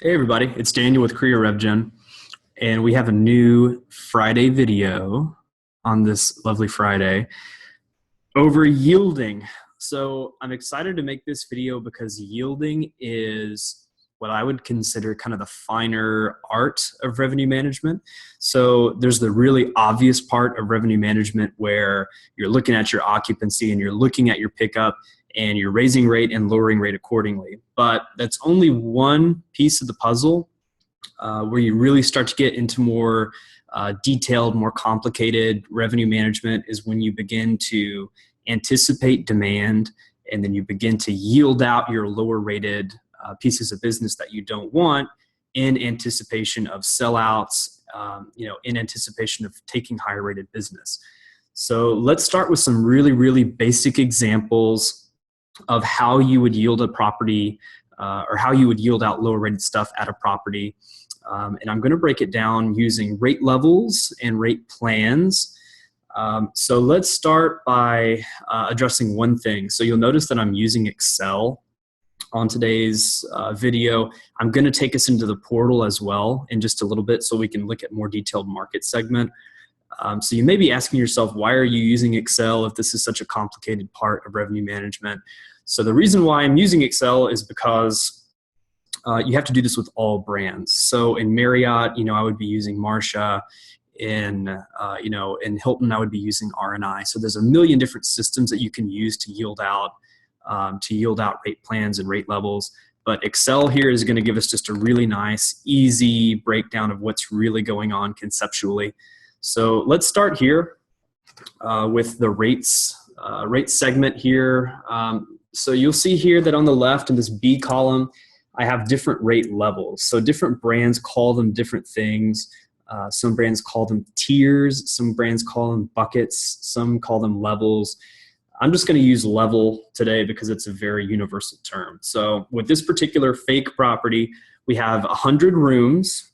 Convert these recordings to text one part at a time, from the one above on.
Hey everybody, it's Daniel with RevGEN, and we have a new Friday video on this lovely Friday over yielding. So I'm excited to make this video because yielding is what I would consider kind of the finer art of revenue management. So there's the really obvious part of revenue management where you're looking at your occupancy and you're looking at your pickup and you're raising rate and lowering rate accordingly. But that's only one piece of the puzzle where you really start to get into more detailed, more complicated revenue management is when you begin to anticipate demand and then you begin to yield out your lower rated pieces of business that you don't want in anticipation of sellouts, in anticipation of taking higher rated business. So let's start with some really, really basic examples of how you would yield a property or how you would yield out lower rated stuff at a property. And I'm going to break it down using rate levels and rate plans. So let's start by addressing one thing. So you'll notice that I'm using Excel on today's video. I'm going to take us into the portal as well in just a little bit so we can look at more detailed market segment. So you may be asking yourself, why are you using Excel if this is such a complicated part of revenue management? So the reason why I'm using Excel is because you have to do this with all brands. So in Marriott, I would be using Marsha. In Hilton, I would be using R&I. So there's a million different systems that you can use to yield out rate plans and rate levels. But Excel here is going to give us just a really nice, easy breakdown of what's really going on conceptually. So let's start here with the rates segment here. So you'll see here that on the left in this B column, I have different rate levels. So different brands call them different things. Some brands call them tiers. Some brands call them buckets. Some call them levels. I'm just going to use level today because it's a very universal term. So with this particular fake property, we have 100 rooms,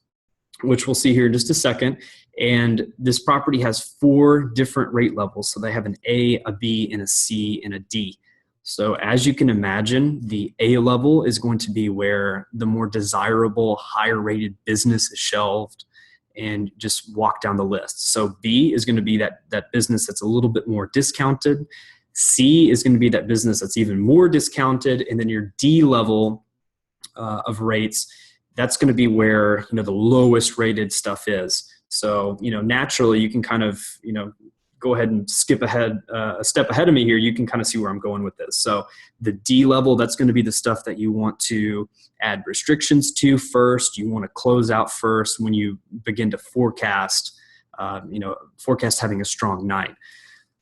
which we'll see here in just a second. And this property has 4 different rate levels. So they have an A, a B, and a C, and a D. So as you can imagine, the A level is going to be where the more desirable, higher rated business is shelved, and just walk down the list. So B is going to be that business that's a little bit more discounted. C is going to be that business that's even more discounted. And then your D level of rates, that's going to be where the lowest rated stuff is. So naturally you can kind of go ahead and skip ahead a step ahead of me here. You can kind of see where I'm going with this. So the D level, that's going to be the stuff that you want to add restrictions to first. You want to close out first when you begin to forecast having a strong night.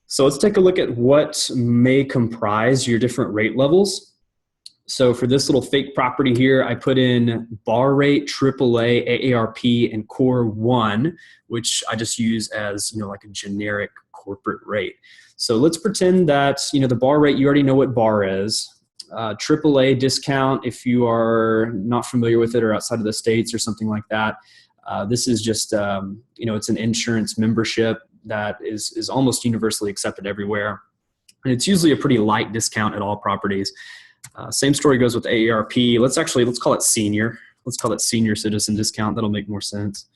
So let's take a look at what may comprise your different rate levels. So for this little fake property here, I put in bar rate, AAA, AARP, and Core 1, which I just use as like a generic corporate rate. So let's pretend that the bar rate, you already know what bar is. AAA discount, if you are not familiar with it or outside of the States or something like that, this is just it's an insurance membership that is almost universally accepted everywhere, and it's usually a pretty light discount at all properties. Same story goes with AARP. Let's call it senior. Let's call it senior citizen discount. That'll make more sense.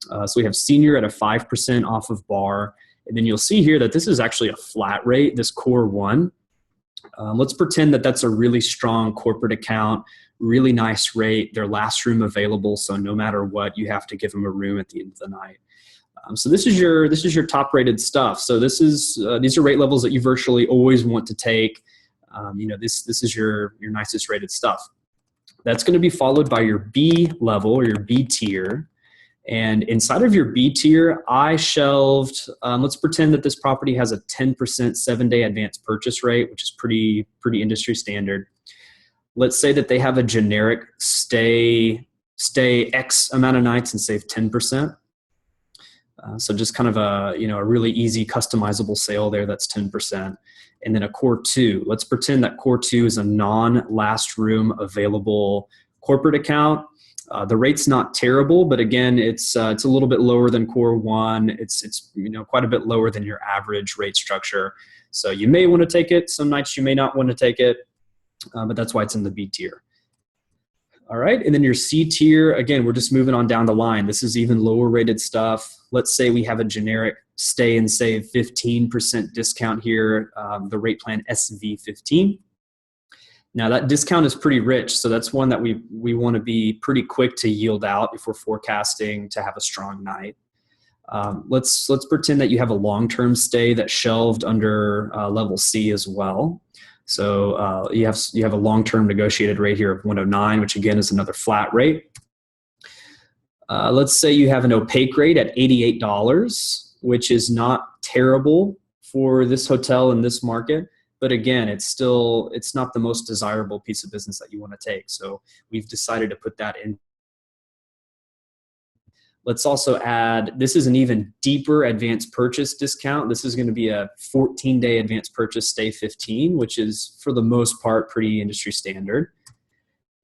So we have senior at a 5% off of bar. And then you'll see here that this is actually a flat rate, this Core 1. Let's pretend that that's a really strong corporate account, really nice rate, their last room available. So no matter what, you have to give them a room at the end of the night. So this is your top rated stuff. So these are rate levels that you virtually always want to take. This is your nicest rated stuff. That's going to be followed by your B level or your B tier. And inside of your B tier, I shelved, let's pretend that this property has a 10% 7-day advance purchase rate, which is pretty industry standard. Let's say that they have a generic stay X amount of nights and save 10%. So just kind of a really easy customizable sale there. That's 10%. And then a Core 2. Let's pretend that Core 2 is a non-last room available corporate account. The rate's not terrible, but again, it's a little bit lower than Core 1. It's quite a bit lower than your average rate structure. So you may want to take it. Some nights you may not want to take it, but that's why it's in the B tier. All right, and then your C tier, again, we're just moving on down the line. This is even lower rated stuff. Let's say we have a generic stay and save 15% discount here, the rate plan SV15. Now that discount is pretty rich, so that's one that we want to be pretty quick to yield out if we're forecasting to have a strong night. Let's pretend that you have a long-term stay that's shelved under level C as well. So you have a long-term negotiated rate here of 109, which again is another flat rate. Let's say you have an opaque rate at $88, which is not terrible for this hotel in this market. But again, it's not the most desirable piece of business that you want to take. So we've decided to put that in. Let's also add, this is an even deeper advanced purchase discount. This is going to be a 14-day advanced purchase stay 15, which is for the most part pretty industry standard.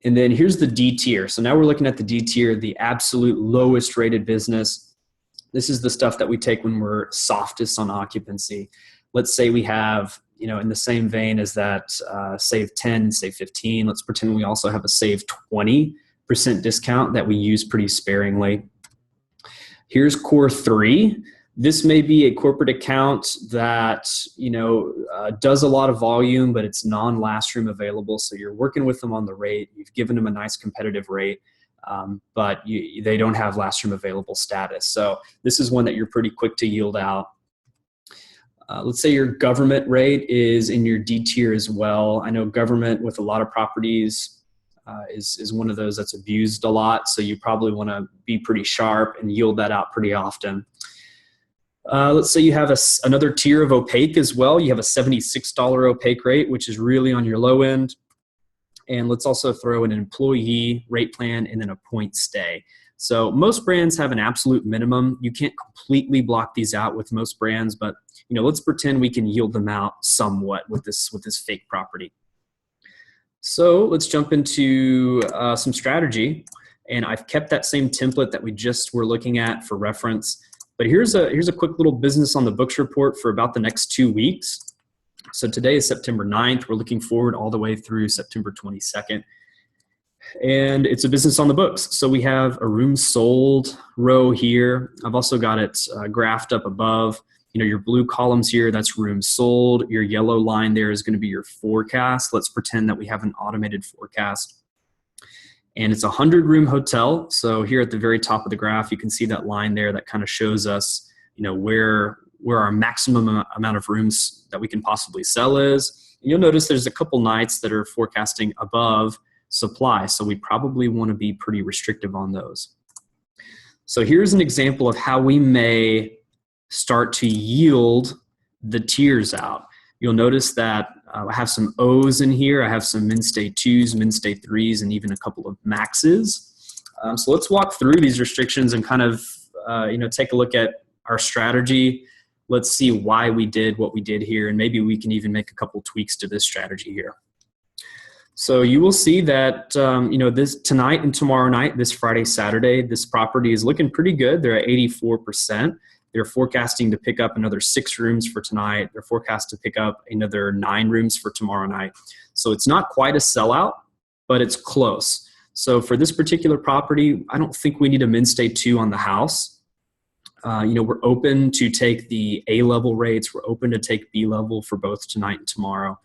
And then here's the D tier. So now we're looking at the D tier, the absolute lowest rated business. This is the stuff that we take when we're softest on occupancy. Let's say we have, in the same vein as that save 10 and save 15, let's pretend we also have a save 20% discount that we use pretty sparingly. Here's core 3. This may be a corporate account that does a lot of volume, but it's non-last room available. So you're working with them on the rate. You've given them a nice competitive rate, but they don't have last room available status. So this is one that you're pretty quick to yield out. Let's say your government rate is in your D tier as well. I know government with a lot of properties is one of those that's abused a lot. So you probably want to be pretty sharp and yield that out pretty often. Let's say you have another tier of opaque as well. You have a $76 opaque rate, which is really on your low end. And let's also throw an employee rate plan and then a point stay. So most brands have an absolute minimum. You can't completely block these out with most brands, but let's pretend we can yield them out somewhat with this fake property. So let's jump into some strategy, and I've kept that same template that we just were looking at for reference. But here's a quick little business on the books report for about the next 2 weeks. So today is September 9th. We're looking forward all the way through September 22nd. And it's a business on the books. So we have a room sold row here. I've also got it graphed up above. Your blue columns here, that's room sold. Your yellow line there is going to be your forecast. Let's pretend that we have an automated forecast. And it's a 100-room hotel. So here at the very top of the graph, you can see that line there that kind of shows us, where our maximum amount of rooms that we can possibly sell is. And you'll notice there's a couple nights that are forecasting above supply. So we probably want to be pretty restrictive on those. So here's an example of how we may start to yield the tiers out. You'll notice that I have some O's in here. I have some min stay 2s, min stay 3s, and even a couple of maxes. So let's walk through these restrictions and kind of take a look at our strategy. Let's see why we did what we did here, and maybe we can even make a couple tweaks to this strategy here. So you will see that this tonight and tomorrow night, this Friday, Saturday, this property is looking pretty good. They're at 84%. They're forecasting to pick up another 6 rooms for tonight. They're forecast to pick up another 9 rooms for tomorrow night. So it's not quite a sellout, but it's close. So for this particular property, I don't think we need a min stay 2 on the house. We're open to take the A-level rates. We're open to take B-level for both tonight and tomorrow.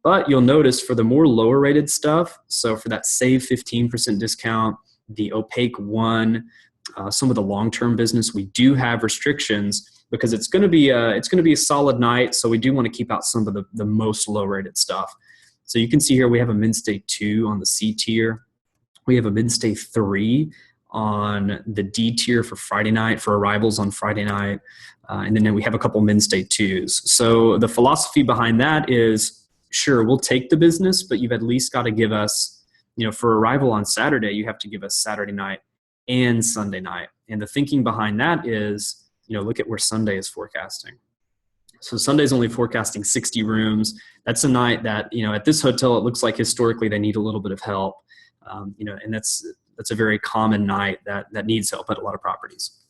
But you'll notice for the more lower rated stuff, so for that save 15% discount, the opaque 1, some of the long-term business, we do have restrictions because it's going to be a solid night. So we do want to keep out some of the most low-rated stuff. So you can see here we have a min stay 2 on the C tier. We have a min stay 3 on the D tier for Friday night, for arrivals on Friday night, and then we have a couple min stay 2s. So the philosophy behind that is, sure, we'll take the business, but you've at least got to give us, for arrival on Saturday, you have to give us Saturday night and Sunday night. And the thinking behind that is, look at where Sunday is forecasting. So Sunday's only forecasting 60 rooms. That's a night that, at this hotel, it looks like historically they need a little bit of help. And that's a very common night that needs help at a lot of properties.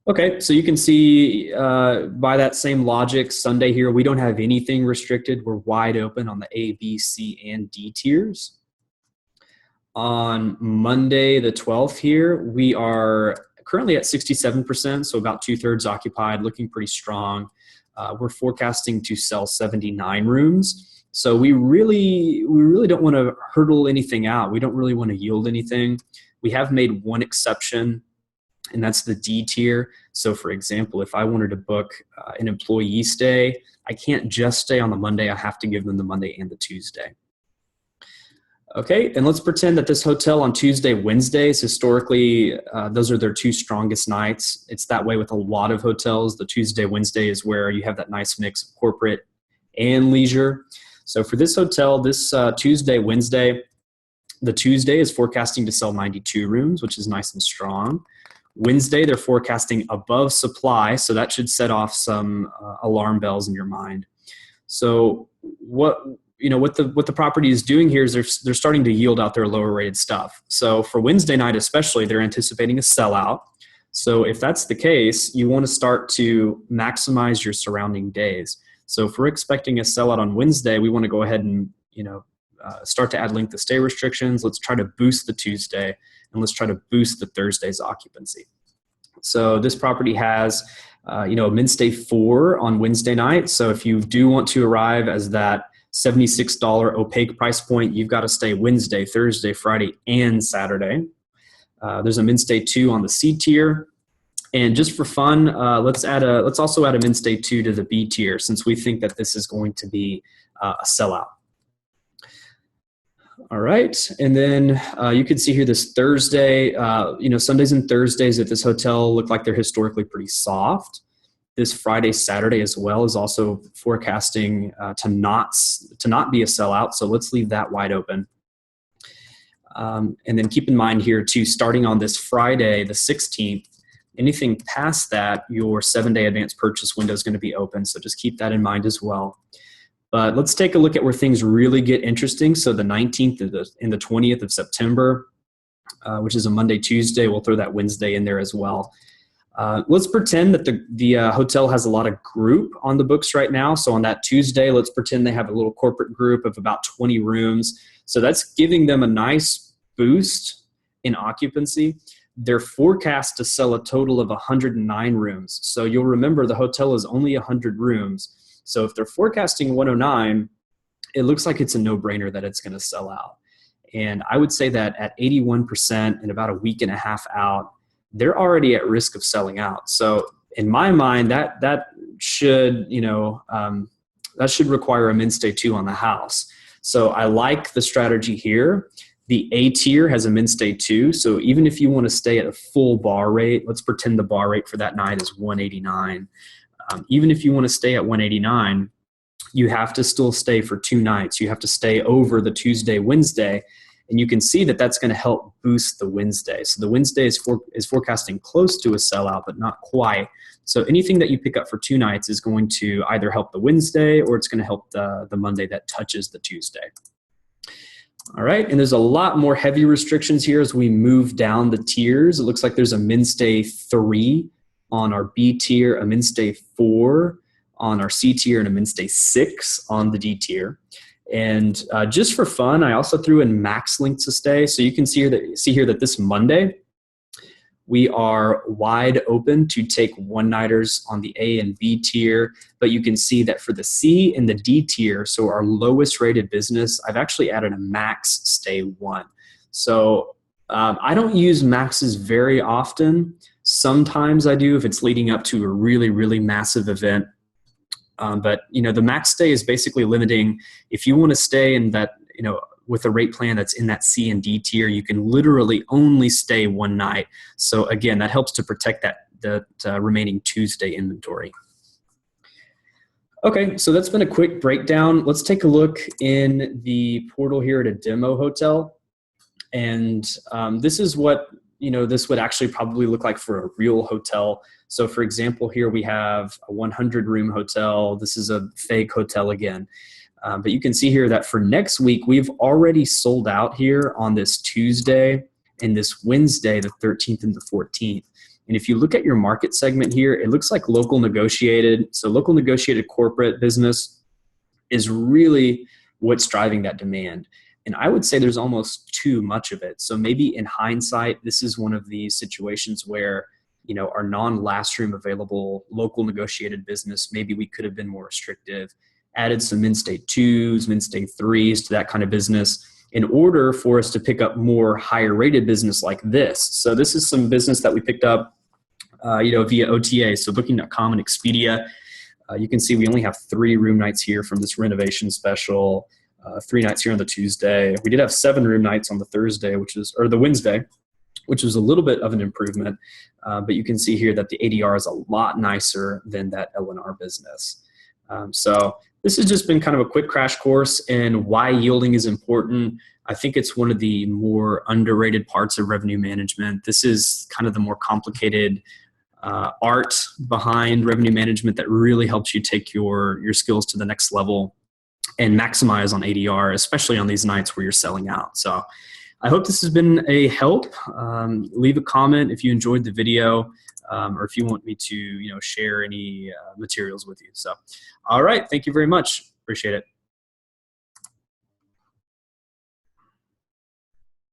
Okay, so you can see by that same logic, Sunday here, we don't have anything restricted. We're wide open on the A, B, C, and D tiers. On Monday, the 12th here, we are currently at 67%, so about 2/3 occupied, looking pretty strong. We're forecasting to sell 79 rooms. So we really don't want to hurdle anything out. We don't really want to yield anything. We have made one exception, and that's the D tier. So for example, if I wanted to book an employee stay, I can't just stay on the Monday. I have to give them the Monday and the Tuesday. Okay, and let's pretend that this hotel on Tuesday, Wednesdays, historically, those are their two strongest nights. It's that way with a lot of hotels. The Tuesday, Wednesday is where you have that nice mix of corporate and leisure. So for this hotel, this Tuesday, Wednesday, the Tuesday is forecasting to sell 92 rooms, which is nice and strong. Wednesday, they're forecasting above supply, so that should set off some alarm bells in your mind. So what the property is doing here is they're starting to yield out their lower rated stuff. So for Wednesday night especially, they're anticipating a sellout. So if that's the case, you want to start to maximize your surrounding days. So if we're expecting a sellout on Wednesday, we want to go ahead and start to add length of stay restrictions. Let's try to boost the Tuesday, and let's try to boost the Thursday's occupancy. So this property has a min stay 4 on Wednesday night. So if you do want to arrive as that $76 opaque price point, you've got to stay Wednesday, Thursday, Friday, and Saturday. There's a min stay 2 on the C tier. And just for fun, let's also add a min stay 2 to the B tier, since we think that this is going to be a sellout. All right, and then you can see here this Thursday, Sundays and Thursdays at this hotel look like they're historically pretty soft. This Friday, Saturday as well is also forecasting to not be a sellout, so let's leave that wide open. And then keep in mind here too, starting on this Friday, the 16th, anything past that, your 7-day advance purchase window is going to be open, so just keep that in mind as well. But let's take a look at where things really get interesting. So the 19th and the 20th of September, which is a Monday, Tuesday, we'll throw that Wednesday in there as well. Let's pretend that the hotel has a lot of group on the books right now. So on that Tuesday, let's pretend they have a little corporate group of about 20 rooms. So that's giving them a nice boost in occupancy. They're forecast to sell a total of 109 rooms. So you'll remember the hotel is only 100 rooms. So if they're forecasting 109, it looks like it's a no-brainer that it's going to sell out. And I would say that at 81% and about a week and a half out, they're already at risk of selling out. So in my mind, that should require a min stay 2 on the house. So I like the strategy here. The A tier has a min stay 2. So even if you want to stay at a full bar rate, let's pretend the bar rate for that night is 189. Even if you want to stay at 189, you have to still stay for 2 nights. You have to stay over the Tuesday, Wednesday, and you can see that that's going to help boost the Wednesday. So the Wednesday is forecasting close to a sellout, but not quite. So anything that you pick up for 2 nights is going to either help the Wednesday or it's going to help the Monday that touches the Tuesday. All right, and there's a lot more heavy restrictions here as we move down the tiers. It looks like there's a min stay 3 on our B tier, a min stay 4 on our C tier, and a min stay 6 on the D tier. And just for fun, I also threw in max lengths of stay. So you can see here that this Monday, we are wide open to take one-nighters on the A and B tier, but you can see that for the C and the D tier, so our lowest rated business, I've actually added a max stay 1. So I don't use maxes very often. Sometimes I do if it's leading up to a really, really massive event. But the max stay is basically limiting. If you want to stay in that, with a rate plan that's in that C and D tier, you can literally only stay 1 night. So again, that helps to protect that remaining Tuesday inventory. Okay, so that's been a quick breakdown. Let's take a look in the portal here at a demo hotel. And this is what this would actually probably look like for a real hotel. So for example, here we have a 100-room hotel. This is a fake hotel again. But you can see here that for next week, we've already sold out here on this Tuesday and this Wednesday, the 13th and the 14th. And if you look at your market segment here, it looks like local negotiated. So local negotiated corporate business is really what's driving that demand. And I would say there's almost too much of it. So maybe in hindsight, this is one of these situations where, our non-last room available local negotiated business, maybe we could have been more restrictive, added some min-state 2s, min-state 3s to that kind of business in order for us to pick up more higher rated business like this. So this is some business that we picked up, via OTA. So Booking.com and Expedia. You can see we only have 3 room nights here from this renovation special, 3 nights here on the Tuesday. We did have 7 room nights on the Thursday, or the Wednesday, which was a little bit of an improvement. But you can see here that the ADR is a lot nicer than that LNR business. So this has just been kind of a quick crash course in why yielding is important. I think it's one of the more underrated parts of revenue management. This is kind of the more complicated art behind revenue management that really helps you take your skills to the next level and maximize on ADR, especially on these nights where you're selling out. So I hope this has been a help. Leave a comment if you enjoyed the video, or if you want me to, share any materials with you. So, all right. Thank you very much. Appreciate it.